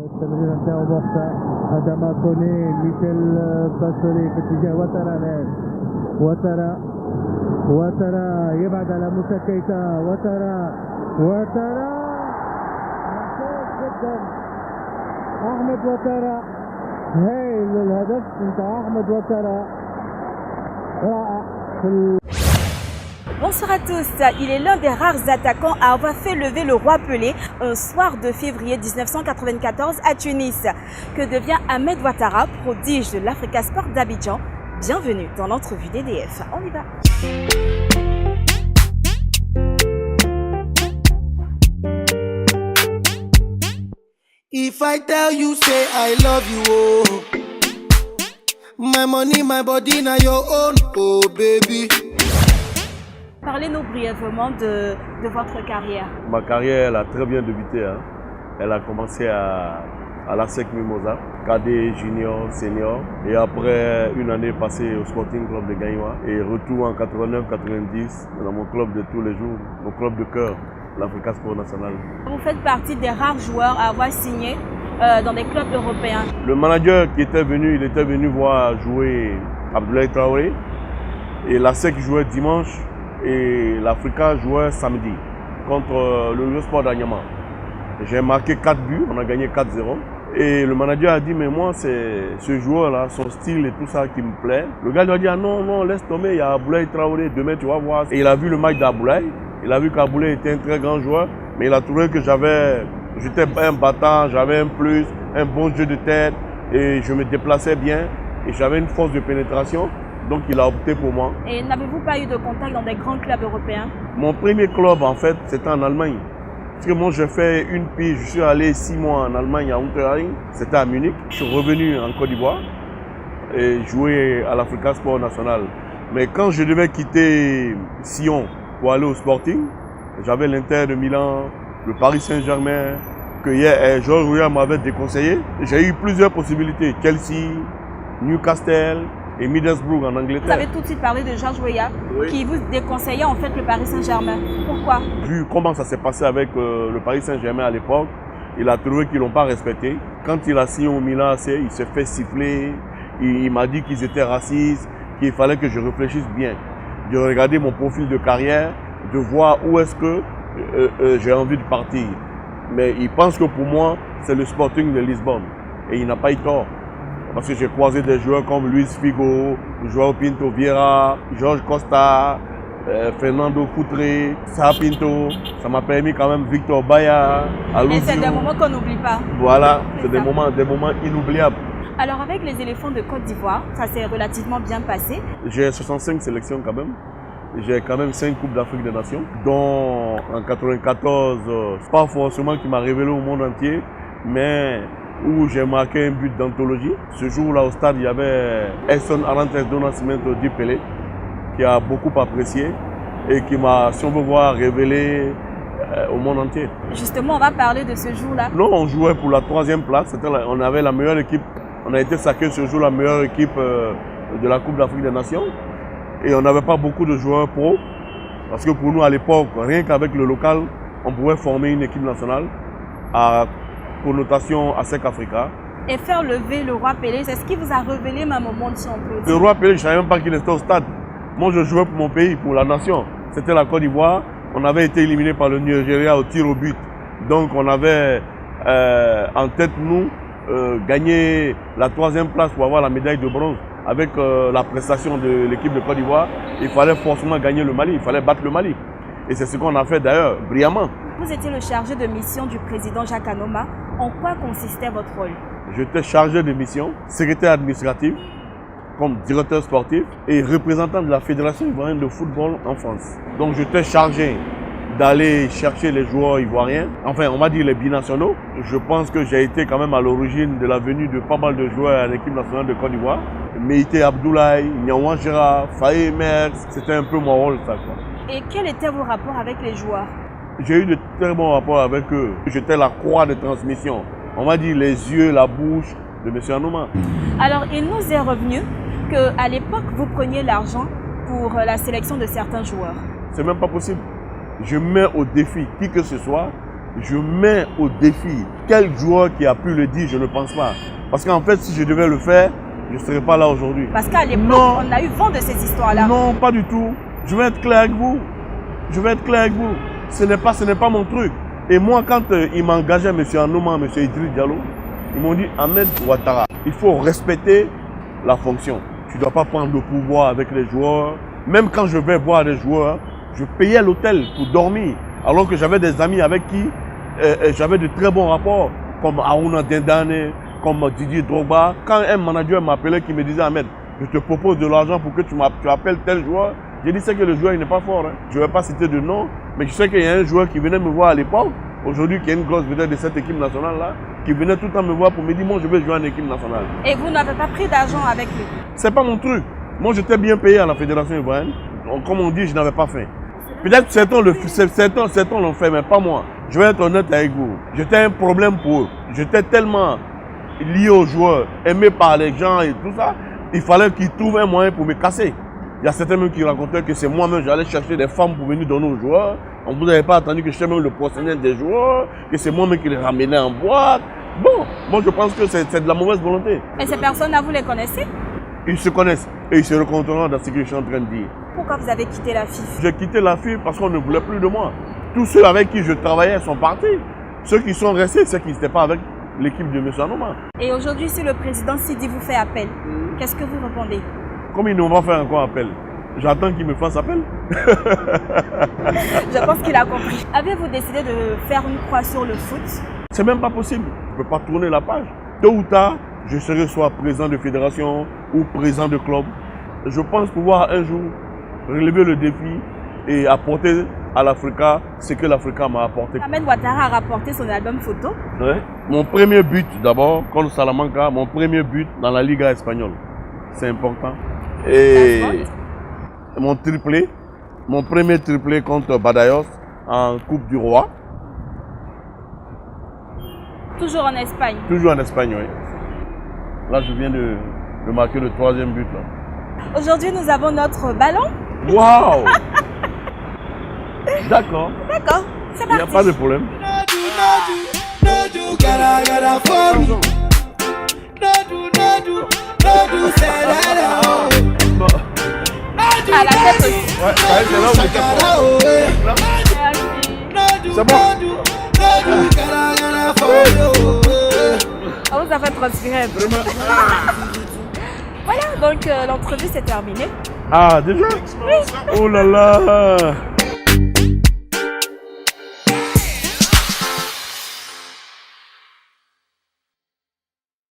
التمرير نتاعو وقتها أداما كوني ميشيل باسولي في اتجاه وترى يبعد على موسى كيتا وترى ممتاز جدا أحمد وترى هايل الهدف نتاع أحمد وترى رائع في Bonsoir à tous, il est l'un des rares attaquants à avoir fait lever le roi Pelé un soir de février 1994 à Tunis. Que devient Ahmed Ouattara, prodige de l'Africa Sport d'Abidjan? Bienvenue dans l'entrevue d'EDF. On y va. If I tell you, say I love you, oh. My money, my body, now your own, oh baby. Parlez-nous brièvement de votre carrière. Ma carrière, elle a très bien débuté. Hein. Elle a commencé à la SEC Mimosa, cadet, junior, senior. Et après une année passée au Sporting Club de Gagnoa. Et retour en 89-90 dans mon club de tous les jours, mon club de cœur, l'Africa Sport National. Vous faites partie des rares joueurs à avoir signé dans des clubs européens. Le manager qui était venu, il était venu voir jouer Abdoulaye Traoré. Et la SEC jouait dimanche. Et l'Africa jouait samedi contre le Sport d'Anyama. J'ai marqué 4 buts, on a gagné 4-0. Et le manager a dit, mais moi, c'est ce joueur-là, son style et tout ça qui me plaît. Le gars lui a dit, ah non, laisse tomber, il y a Abdoulaye Traoré, demain tu vas voir. Et il a vu le match d'Abdoulaye, il a vu qu'Abdoulaye était un très grand joueur, mais il a trouvé que j'étais un battant, j'avais un plus, un bon jeu de tête, et je me déplaçais bien, et j'avais une force de pénétration. Donc il a opté pour moi. Et n'avez-vous pas eu de contact dans des grands clubs européens? Mon premier club en fait c'était en Allemagne. Parce que moi j'ai fait une pige, je suis allé 6 mois en Allemagne à Unterhaching, c'était à Munich. Je suis revenu en Côte d'Ivoire et joué à l'Africa Sport National. Mais quand je devais quitter Sion pour aller au Sporting, j'avais l'Inter de Milan, le Paris Saint-Germain, que Georges Weah m'avait déconseillé. J'ai eu plusieurs possibilités, Chelsea, Newcastle et Middlesbrough en Angleterre. Vous avez tout de suite parlé de Georges Weah, oui, qui vous déconseillait en fait le Paris Saint-Germain. Pourquoi? Vu comment ça s'est passé avec le Paris Saint-Germain à l'époque, il a trouvé qu'ils ne l'ont pas respecté. Quand il a signé au Milan AC, il s'est fait siffler. Il m'a dit qu'ils étaient racistes, qu'il fallait que je réfléchisse bien, de regarder mon profil de carrière, de voir où est-ce que j'ai envie de partir. Mais il pense que pour moi, c'est le Sporting de Lisbonne. Et il n'a pas eu tort. Parce que j'ai croisé des joueurs comme Luis Figo, João Pinto Vieira, Jorge Costa, Fernando Futre, Sa Pinto. Ça m'a permis quand même Victor Baya, Alouzio. Et c'est des moments qu'on n'oublie pas. Voilà, c'est des moments inoubliables. Alors avec les éléphants de Côte d'Ivoire, ça s'est relativement bien passé. J'ai 65 sélections quand même. J'ai quand même 5 Coupes d'Afrique des Nations, dont en 94, c'est pas forcément qui m'a révélé au monde entier, mais où j'ai marqué un but d'anthologie. Ce jour-là au stade, il y avait Edson Arantes do Nascimento du Pelé, qui a beaucoup apprécié et qui m'a, si on veut voir, révélé au monde entier. Justement, on va parler de ce jour-là. Non, on jouait pour la 3e place. On avait la meilleure équipe. On a été sacré ce jour la meilleure équipe de la Coupe d'Afrique des Nations. Et on n'avait pas beaucoup de joueurs pro. Parce que pour nous, à l'époque, rien qu'avec le local, on pouvait former une équipe nationale à connotation ASEC Africa. Et faire lever le roi Pelé, c'est ce qui vous a révélé même au monde, si on peut dire. Le roi Pelé, je ne savais même pas qu'il était au stade. Moi, je jouais pour mon pays, pour la nation. C'était la Côte d'Ivoire. On avait été éliminé par le Nigeria au tir au but. Donc, on avait en tête, nous, gagner la 3e place pour avoir la médaille de bronze. Avec la prestation de l'équipe de Côte d'Ivoire, il fallait forcément gagner le Mali. Il fallait battre le Mali. Et c'est ce qu'on a fait d'ailleurs, brillamment. Vous étiez le chargé de mission du président Jacques Anoma. En quoi consistait votre rôle? J'étais chargé de mission, secrétaire administratif, comme directeur sportif et représentant de la Fédération ivoirienne de football en France. Donc j'étais chargé d'aller chercher les joueurs ivoiriens, enfin on va dire les binationaux. Je pense que j'ai été quand même à l'origine de la venue de pas mal de joueurs à l'équipe nationale de Côte d'Ivoire. Meïté Abdoulaye, Nyawan Gérard, Faye Merckx, c'était un peu mon rôle ça quoi. Et quels étaient vos rapports avec les joueurs? J'ai eu de très bons rapports avec eux. J'étais la croix de transmission. On va dire les yeux, la bouche de M. Anoma. Alors, il nous est revenu qu'à l'époque, vous preniez l'argent pour la sélection de certains joueurs. C'est même pas possible. Je mets au défi qui que ce soit je mets au défi. Quel joueur qui a pu le dire, je ne pense pas. Parce qu'en fait, si je devais le faire, je ne serais pas là aujourd'hui. Parce qu'à l'époque, Non. on a eu vent de ces histoires-là. Non, pas du tout. Je vais être clair avec vous. Je vais être clair avec vous. Ce n'est pas mon truc. Et moi, quand ils m'engageaient, M. Anouma, M. Idriss Diallo, ils m'ont dit, Ahmed Ouattara, il faut respecter la fonction. Tu ne dois pas prendre le pouvoir avec les joueurs. Même quand je vais voir les joueurs, je payais l'hôtel pour dormir. Alors que j'avais des amis avec qui j'avais de très bons rapports, comme Aouna Dendane, comme Didier Drogba. Quand un manager m'appelait qui me disait, Ahmed, je te propose de l'argent pour que tu appelles tel joueur, j'ai dit, c'est que le joueur il n'est pas fort. Hein. Je ne vais pas citer de nom, mais je sais qu'il y a un joueur qui venait me voir à l'époque, aujourd'hui qui est une grosse vedette de cette équipe nationale-là, qui venait tout le temps me voir pour me dire, moi je veux jouer en équipe nationale. Et vous n'avez pas pris d'argent avec lui? C'est pas mon truc. Moi j'étais bien payé à la Fédération ivoirienne. Comme on dit, je n'avais pas faim. Peut-être certains l'ont fait, mais pas moi. Je vais être honnête avec vous. J'étais un problème pour eux. J'étais tellement lié aux joueurs, aimé par les gens et tout ça, il fallait qu'ils trouvent un moyen pour me casser. Il y a certains même qui racontaient que c'est moi-même, j'allais chercher des femmes pour venir donner aux joueurs. On ne vous avait pas attendu que j'étais même le professionnel des joueurs, que c'est moi-même qui les ramenais en boîte. Bon, moi je pense que c'est de la mauvaise volonté. Et ces personnes-là, vous les connaissez? Ils se connaissent et ils se reconnaîtront dans ce que je suis en train de dire. Pourquoi vous avez quitté la FIFA? J'ai quitté la FIFA parce qu'on ne voulait plus de moi. Tous ceux avec qui je travaillais sont partis. Ceux qui sont restés, c'est qu'ils n'étaient pas avec l'équipe de M. Anouma. Et aujourd'hui, si le président Sidi vous fait appel, qu'est-ce que vous répondez? Comme il ne va faire encore appel, j'attends qu'il me fasse appel. Je pense qu'il a compris. Avez-vous décidé de faire une croix sur le foot? C'est même pas possible. Je ne peux pas tourner la page. Tôt ou tard, je serai soit président de fédération ou président de club. Je pense pouvoir un jour relever le défi et apporter à l'Africa ce que l'Africa m'a apporté. Ahmed Ouattara a rapporté son album photo. Ouais. Mon premier but d'abord, contre Salamanca, mon premier but dans la Liga espagnole. C'est important. Et mon triplé, mon premier triplé contre Badajoz en Coupe du Roi. Toujours en Espagne. Toujours en Espagne, oui. Là, je viens de marquer le troisième but. Aujourd'hui, nous avons notre ballon. Waouh. D'accord. D'accord, c'est Il n'y parti. a pas de problème. À la tête aussi. Ouais, c'est là où j'étais fort. Merci. C'est bon. On vous a fait transpirer un peu. Voilà, donc l'entrevue s'est terminée. Ah, déjà? Oui. Oh là là.